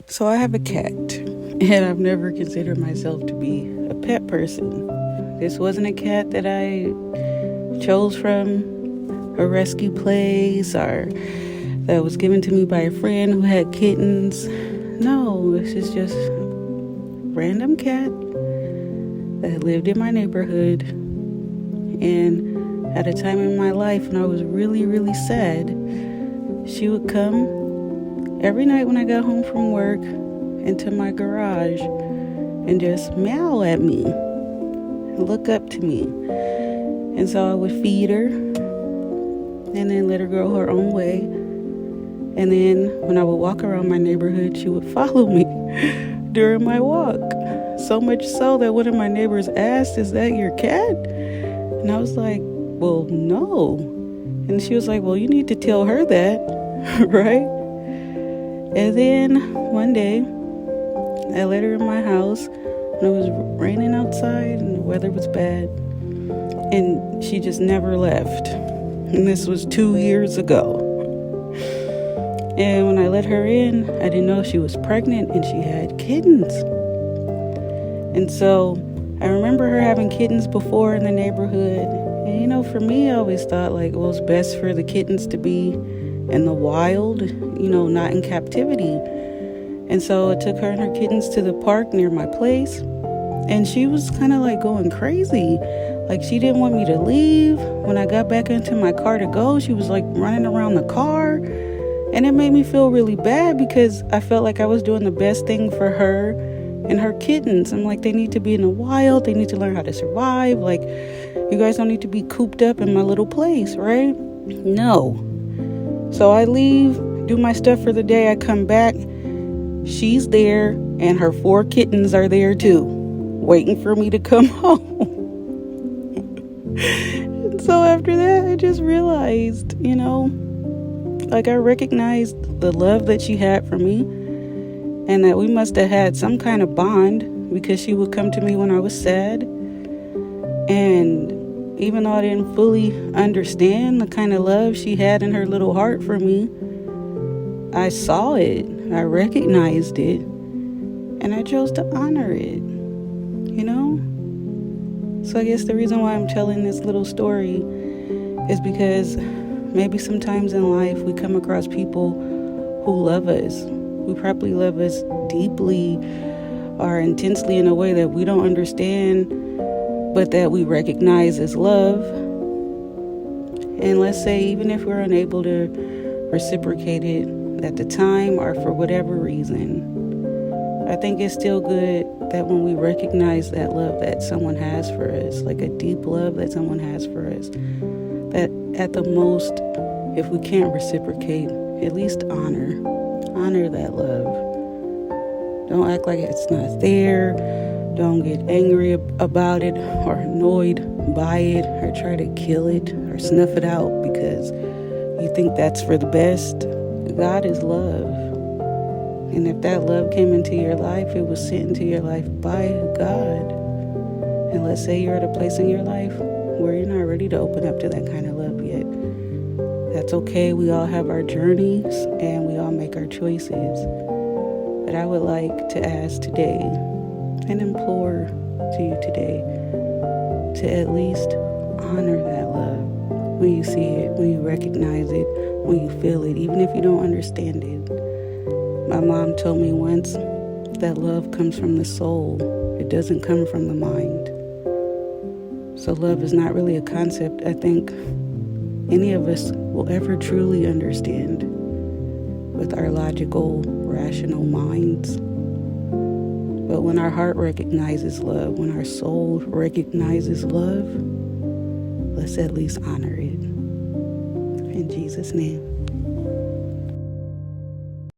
So I have a cat, and I've never considered myself to be a pet person. This wasn't a cat that I chose from a rescue place or that was given to me by a friend who had kittens. No, this is just a random cat that lived in my neighborhood. And at a time in my life when I was really, really sad, she would come every night when I got home from work into my garage and just meow at me and look up to me. And so I would feed her and then let her go her own way. And then when I would walk around my neighborhood, she would follow me during my walk. So much so that one of my neighbors asked, "Is that your cat?" And I was like, "Well, no." And she was like, "Well, you need to tell her that," right? And then one day, I let her in my house when it was raining outside and the weather was bad. And she just never left. And this was 2 years ago. And when I let her in, I didn't know she was pregnant and she had kittens. And so I remember her having kittens before in the neighborhood. And for me, I always thought well, it's best for the kittens to be in the wild, not in captivity. And so I took her and her kittens to the park near my place. And she was kind of going crazy. She didn't want me to leave. When I got back into my car to go, she was running around the car. And it made me feel really bad because I felt like I was doing the best thing for her and her kittens. I'm like, they need to be in the wild. They need to learn how to survive. You guys don't need to be cooped up in my little place, right? No. So I leave, do my stuff for the day. I come back. She's there and her 4 kittens are there too, waiting for me to come home. And so after that, I just realized, I recognized the love that she had for me and that we must have had some kind of bond because she would come to me when I was sad. And even though I didn't fully understand the kind of love she had in her little heart for me, I saw it, I recognized it, and I chose to honor it, So I guess the reason why I'm telling this little story is because maybe sometimes in life we come across people who love us, who probably love us deeply or intensely in a way that we don't understand, but that we recognize as love. And let's say even if we're unable to reciprocate it at the time or for whatever reason, I think it's still good that when we recognize that love that someone has for us, a deep love that someone has for us, that at the most, if we can't reciprocate, at least honor that love. Don't act like it's not there. Don't get angry about it or annoyed by it or try to kill it or snuff it out because you think that's for the best. God is love. And if that love came into your life, it was sent into your life by God. And let's say you're at a place in your life where you're not ready to open up to that kind of love yet. That's okay. We all have our journeys and we all make our choices. But I would like to ask today and implore to you today to at least honor that love when you see it, when you recognize it, when you feel it, even if you don't understand it. My mom told me once that love comes from the soul. It doesn't come from the mind. So love is not really a concept I think any of us will ever truly understand with our logical, rational minds. But when our heart recognizes love, when our soul recognizes love, let's at least honor it. In Jesus' name.